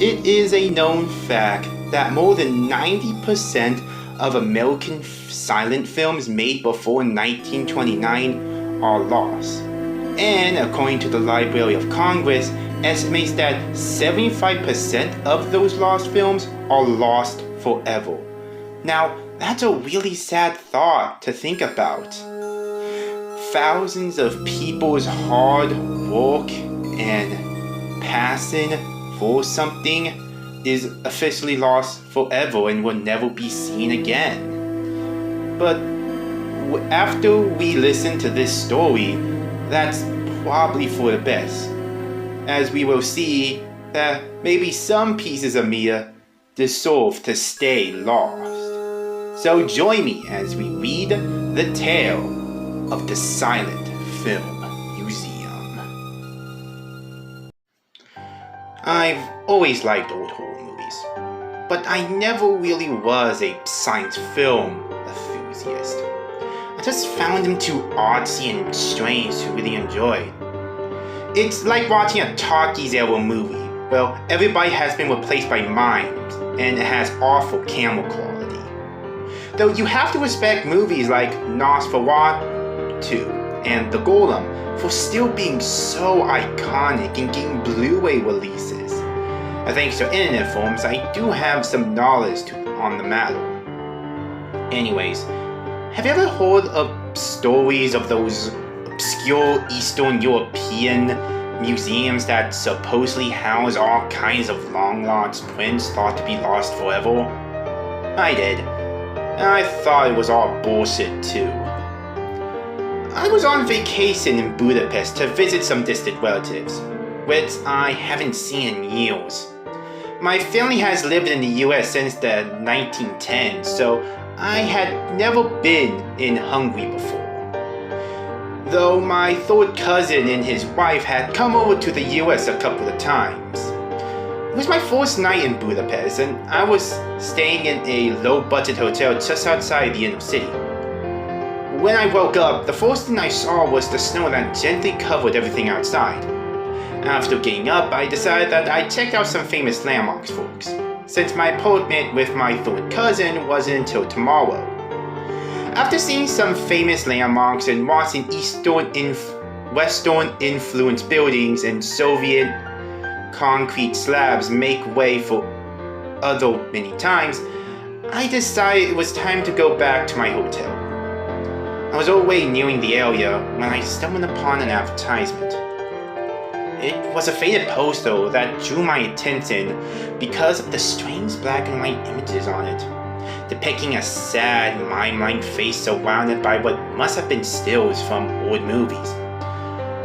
It is a known fact that more than 90% of American silent films made before 1929 are lost. And according to the Library of Congress, estimates that 75% of those lost films are lost forever. Now, that's a really sad thought to think about. Thousands of people's hard work and passion for something is officially lost forever and will never be seen again. But after we listen to this story, that's probably for the best, as we will see that maybe some pieces of media deserve to stay lost. So join me as we read the tale of the Silent Film Museum. I've always liked old horror movies, but I never really was a science film enthusiast. I just found them too artsy and strange to really enjoy. It's like watching a talkies era movie. Well, everybody has been replaced by mimes, and it has awful camera quality. Though you have to respect movies like Nosferatu and The Golem for still being so iconic and getting Blu-ray releases. Thanks to internet forums, I do have some knowledge on the matter. Anyways, have you ever heard of stories of those obscure Eastern European museums that supposedly house all kinds of long-lost prints thought to be lost forever? I did. And I thought it was all bullshit too. I was on vacation in Budapest to visit some distant relatives, which I haven't seen in years. My family has lived in the US since the 1910s, so I had never been in Hungary before. Though my third cousin and his wife had come over to the US a couple of times. It was my first night in Budapest, and I was staying in a low-budget hotel just outside the inner city. When I woke up, the first thing I saw was the snow that gently covered everything outside. After getting up, I decided that I'd check out some famous landmarks first, since my appointment with my third cousin wasn't until tomorrow. After seeing some famous landmarks and watching Western influenced buildings and Soviet concrete slabs make way for other many times, I decided it was time to go back to my hotel. I was already nearing the area when I stumbled upon an advertisement. It was a faded poster that drew my attention because of the strange black and white images on it, depicting a sad, mime-like face surrounded by what must have been stills from old movies.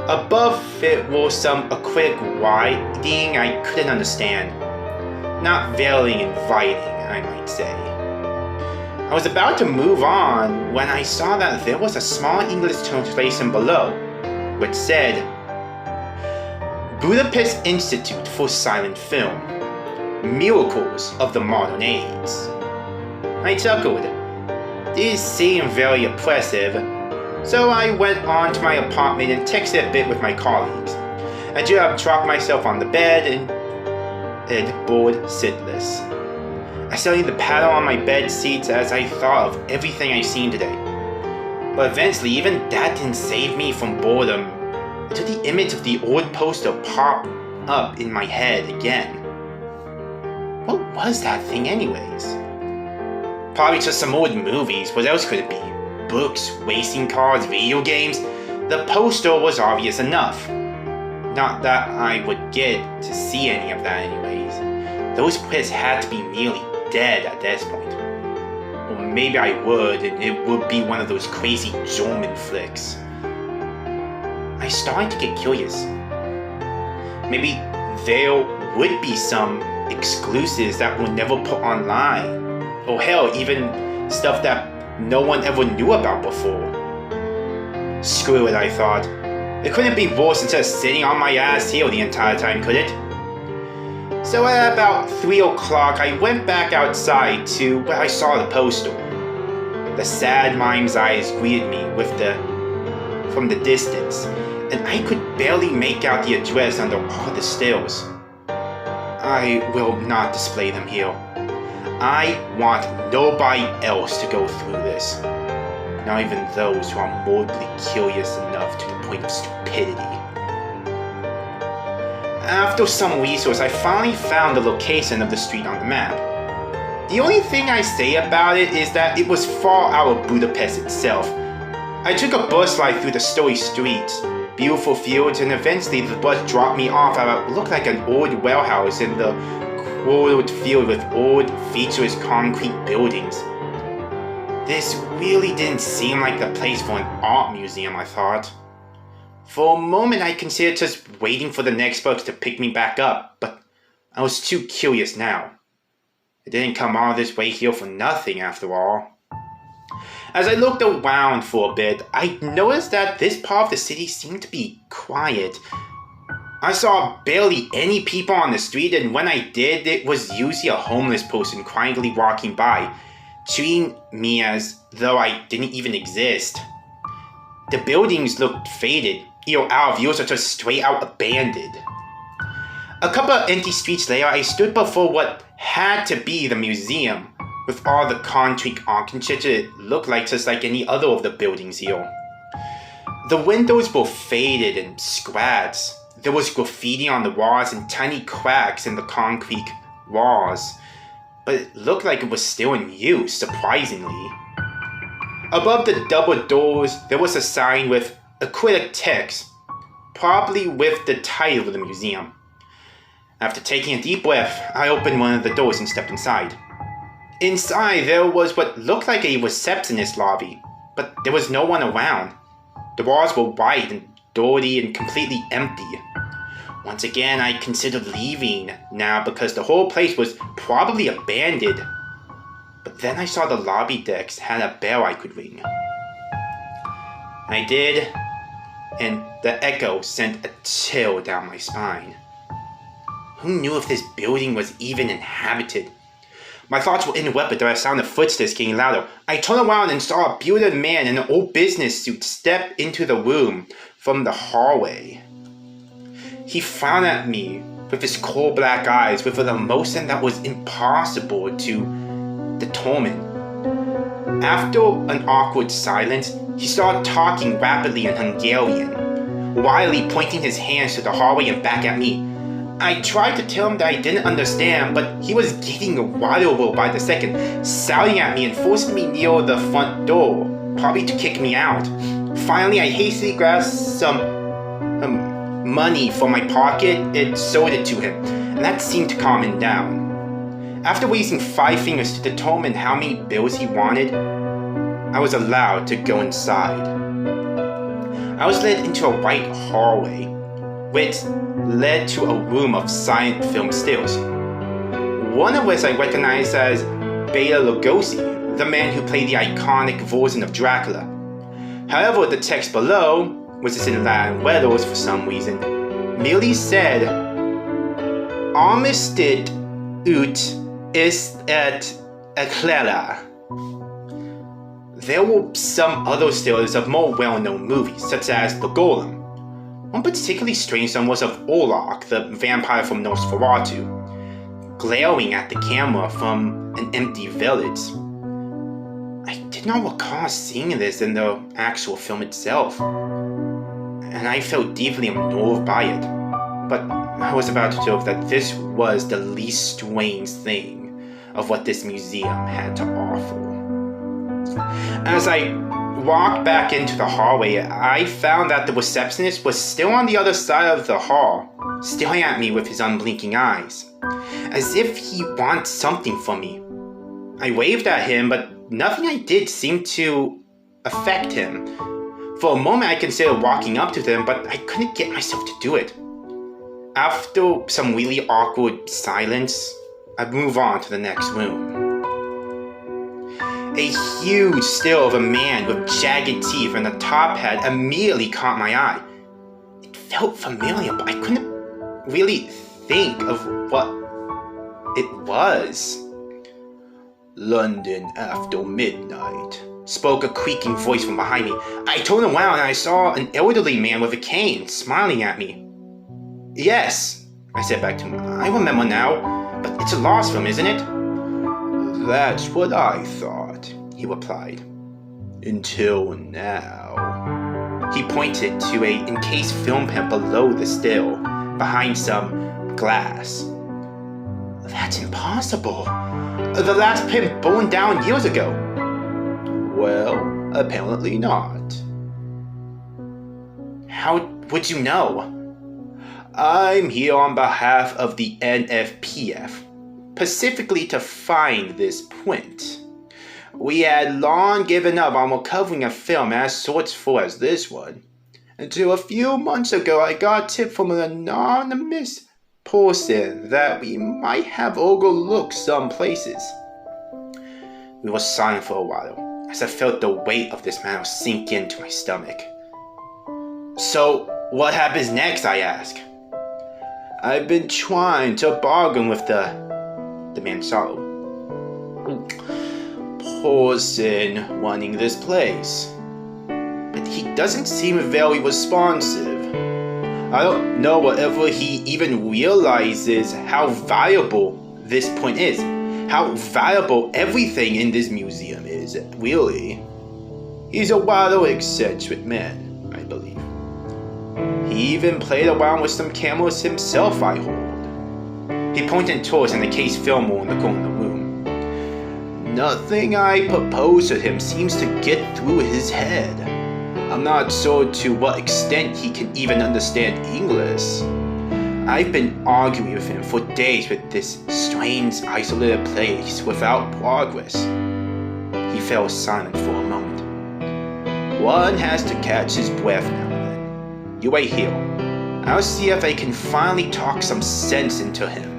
Above it were some aquatic writing I couldn't understand. Not very inviting, I might say. I was about to move on when I saw that there was a small English translation below, which said, Budapest Institute for Silent Film, Miracles of the Modern Age. I chuckled. These seemed very oppressive, so I went on to my apartment and texted a bit with my colleagues. I dropped myself on the bed and bored shitless. I studied the pattern on my bed sheets as I thought of everything I'd seen today. But eventually, even that didn't save me from boredom until the image of the old poster popped up in my head again. What was that thing anyways? Probably just some old movies. What else could it be? Books, racing cars, video games? The poster was obvious enough. Not that I would get to see any of that anyways. Those prints had to be nearly dead at this point. Or maybe I would, and it would be one of those crazy German flicks. I started to get curious. Maybe there would be some exclusives that were never put online. Or hell, even stuff that no one ever knew about before. Screw it, I thought. It couldn't be worse than just sitting on my ass here the entire time, could it? So at about 3 o'clock, I went back outside to where I saw the poster. The sad mime's eyes greeted me from the distance, and I could barely make out the address under all the stills. I will not display them here. I want nobody else to go through this. Not even those who are morbidly curious enough to the point of stupidity. After some research, I finally found the location of the street on the map. The only thing I say about it is that it was far out of Budapest itself. I took a bus ride through the snowy streets, beautiful fields, and eventually the bus dropped me off at what looked like an old warehouse in the cold field with old, featureless concrete buildings. This really didn't seem like the place for an art museum, I thought. For a moment I considered just waiting for the next bus to pick me back up, but I was too curious now. I didn't come all this way here for nothing after all. As I looked around for a bit, I noticed that this part of the city seemed to be quiet. I saw barely any people on the street, and when I did, it was usually a homeless person quietly walking by, treating me as though I didn't even exist. The buildings looked faded, either out of use or just straight out abandoned. A couple of empty streets later, I stood before what had to be the museum. With all the concrete architecture, it looked like just like any other of the buildings here. The windows were faded and scratched. There was graffiti on the walls and tiny cracks in the concrete walls, but it looked like it was still in use, surprisingly. Above the double doors, there was a sign with acrylic text, probably with the title of the museum. After taking a deep breath, I opened one of the doors and stepped inside. Inside, there was what looked like a receptionist lobby, but there was no one around. The walls were white and dirty and completely empty. Once again, I considered leaving now because the whole place was probably abandoned. But then I saw the lobby decks had a bell I could ring. I did, and the echo sent a chill down my spine. Who knew if this building was even inhabited? My thoughts were interrupted by the sound of footsteps getting louder. I turned around and saw a bearded man in an old business suit step into the room from the hallway. He frowned at me with his cold black eyes with an emotion that was impossible to determine. After an awkward silence, he started talking rapidly in Hungarian, wildly pointing his hands to the hallway and back at me. I tried to tell him that I didn't understand, but he was getting wilder by the second, shouting at me and forcing me near the front door, probably to kick me out. Finally, I hastily grabbed some money from my pocket and showed it to him, and that seemed to calm him down. After raising 5 fingers to determine how many bills he wanted, I was allowed to go inside. I was led into a white hallway, which led to a room of silent film stills. One of which I recognized as Bela Lugosi, the man who played the iconic version of Dracula. However, the text below, which is in Latin letters for some reason, merely said, Armistead ut est et eclaira. There were some other stills of more well-known movies, such as The Golem. One particularly strange one was of Orlok, the vampire from Nosferatu, glaring at the camera from an empty village. I did not recall seeing this in the actual film itself, and I felt deeply unnerved by it, but I was about to observe that this was the least strange thing of what this museum had to offer. As I walked back into the hallway, I found that the receptionist was still on the other side of the hall, staring at me with his unblinking eyes, as if he wanted something from me. I waved at him, but nothing I did seemed to affect him. For a moment I considered walking up to them, but I couldn't get myself to do it. After some really awkward silence, I moved on to the next room. A huge still of a man with jagged teeth and a top hat immediately caught my eye. It felt familiar, but I couldn't really think of what it was. London after midnight, spoke a creaking voice from behind me. I turned around and I saw an elderly man with a cane smiling at me. Yes, I said back to him. I remember now, but it's a lost film, isn't it? That's what I thought, he replied. Until now. He pointed to a encased film pen below the still, behind some glass. That's impossible. The last pen burned down years ago. Well, apparently not. How would you know? I'm here on behalf of the NFPF, specifically to find this print. We had long given up on recovering a film as sourceful as this one, until a few months ago I got a tip from an anonymous person that we might have overlooked some places. We were silent for a while, as I felt the weight of this matter sink into my stomach. So, what happens next, I asked. I've been trying to bargain with the man sorrowed. Person running this place. But he doesn't seem very responsive. I don't know whether he even realizes how valuable this point is. How valuable everything in this museum is, really. He's a rather eccentric man, I believe. He even played around with some cameras himself, I heard. He pointed towards an encased film roll in the corner of the room. Nothing I propose to him seems to get through his head. I'm not sure to what extent he can even understand English. I've been arguing with him for days with this strange, isolated place without progress. He fell silent for a moment. One has to catch his breath now and then. You wait here. I'll see if I can finally talk some sense into him.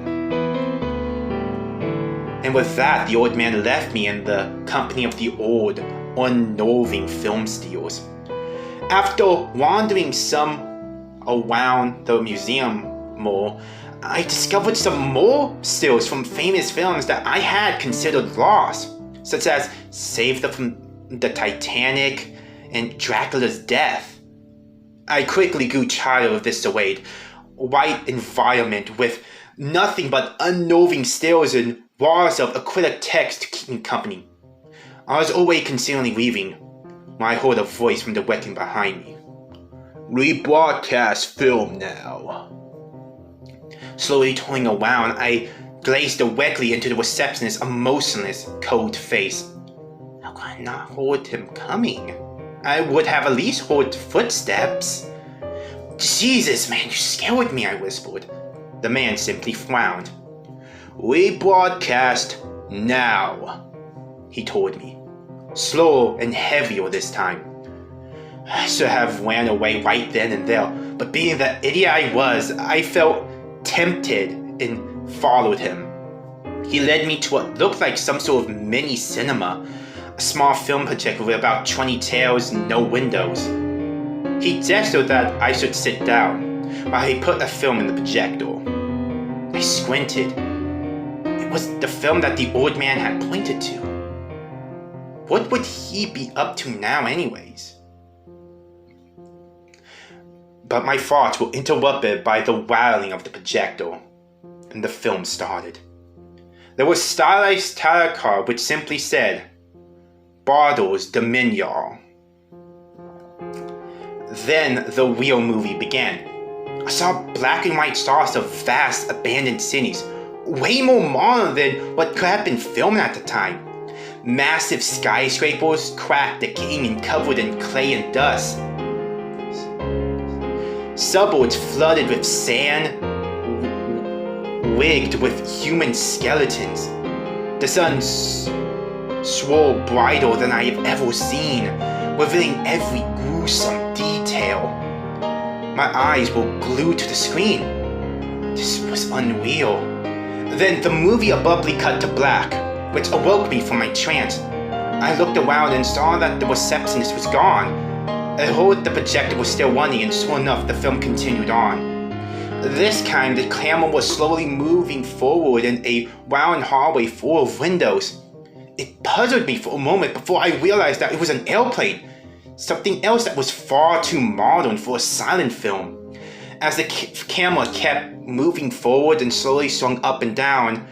And with that, the old man left me in the company of the old, unnerving film steals. After wandering some around the museum more, I discovered some more stills from famous films that I had considered lost, such as Save from the Titanic and Dracula's Death. I quickly grew tired of this serene, white environment with nothing but unnerving stills and bars of acrylic text to keep me company. I was already considering leaving when I heard a voice from the wreckage behind me. Rebroadcast film now. Slowly turning around, I gazed directly into the receptionist's emotionless, cold face. How could I not heard him coming? I would have at least heard footsteps. Jesus, man, you scared me, I whispered. The man simply frowned. Rebroadcast now, he told me. Slower and heavier this time. I should have ran away right then and there, but being the idiot I was, I felt tempted and followed him. He led me to what looked like some sort of mini cinema, a small film projector with about 20 tails and no windows. He gestured that I should sit down, while he put a film in the projector. I squinted. It was the film that the old man had pointed to. What would he be up to now anyways? But my thoughts were interrupted by the rattling of the projector, and the film started. There was stylized title card which simply said, Bartles Dominion. Then the real movie began. I saw black and white stars of vast abandoned cities, way more modern than what could have been filmed at the time. Massive skyscrapers, cracked, decaying, and covered in clay and dust. Suburbs flooded with sand, rigged with human skeletons. The sun swirled brighter than I have ever seen, revealing every gruesome detail. My eyes were glued to the screen. This was unreal. Then the movie abruptly cut to black, which awoke me from my trance. I looked around and saw that the receptionist was gone. I heard the projector was still running, and sure enough, the film continued on. This time, the camera was slowly moving forward in a round hallway full of windows. It puzzled me for a moment before I realized that it was an airplane, something else that was far too modern for a silent film. As the camera kept moving forward and slowly swung up and down,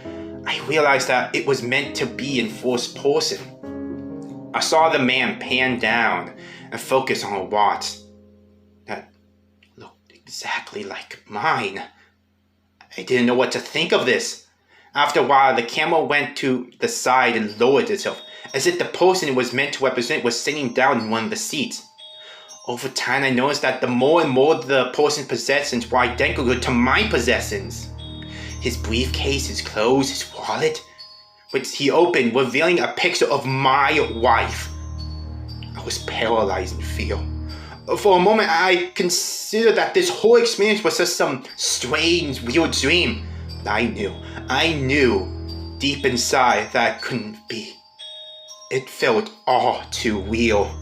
I realized that it was meant to be in first person. I saw the man pan down and focus on a watch that looked exactly like mine. I didn't know what to think of this. After a while, the camera went to the side and lowered itself, as if the person it was meant to represent was sitting down in one of the seats. Over time, I noticed that the more and more the person's possessions were identical to my possessions. His briefcase, his clothes, his wallet, which he opened, revealing a picture of my wife. I was paralyzed in fear. For a moment, I considered that this whole experience was just some strange, weird dream. I knew deep inside that it couldn't be. It felt all too real.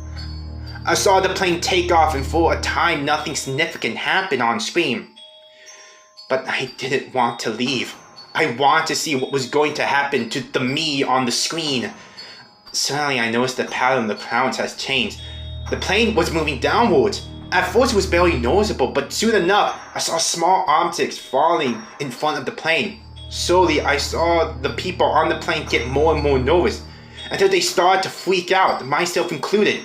I saw the plane take off, and for a time nothing significant happened on screen. But I didn't want to leave. I wanted to see what was going to happen to the me on the screen. Suddenly I noticed the pattern of the clouds has changed. The plane was moving downwards. At first it was barely noticeable, but soon enough I saw small objects falling in front of the plane. Slowly I saw the people on the plane get more and more nervous, until they started to freak out, myself included.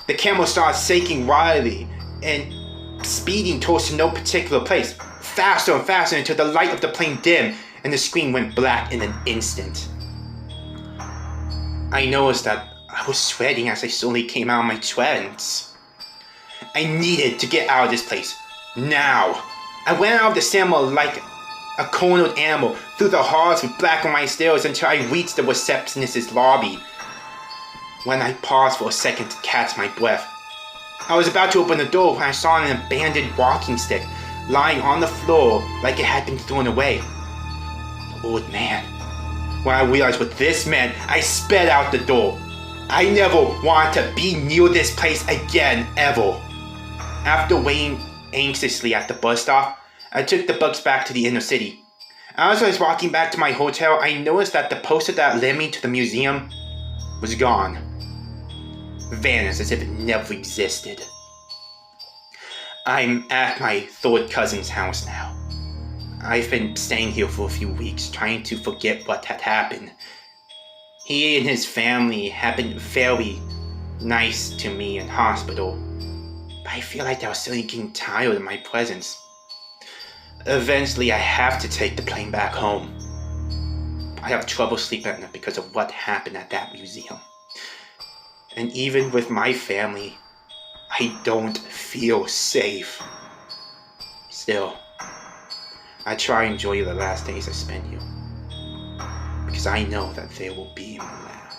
The camera started shaking wildly and speeding towards no particular place, faster and faster until the light of the plane dimmed and the screen went black in an instant. I noticed that I was sweating as I slowly came out of my trance. I needed to get out of this place, now. I went out of the cinema like a cornered animal, through the halls with black and white stairs until I reached the receptionist's lobby. When I paused for a second to catch my breath, I was about to open the door when I saw an abandoned walking stick lying on the floor like it had been thrown away. The old man. When I realized what this meant, I sped out the door. I never want to be near this place again, ever. After waiting anxiously at the bus stop, I took the bus back to the inner city. As I was walking back to my hotel, I noticed that the poster that led me to the museum was gone. Vanished as if it never existed. I'm at my third cousin's house now. I've been staying here for a few weeks, trying to forget what had happened. He and his family have been very nice to me in hospital, but I feel like they were slowly getting tired of my presence. Eventually, I have to take the plane back home. I have trouble sleeping at night because of what happened at that museum. And even with my family, I don't feel safe. Still, I try and enjoy the last days I spend here, because I know that they will be my last.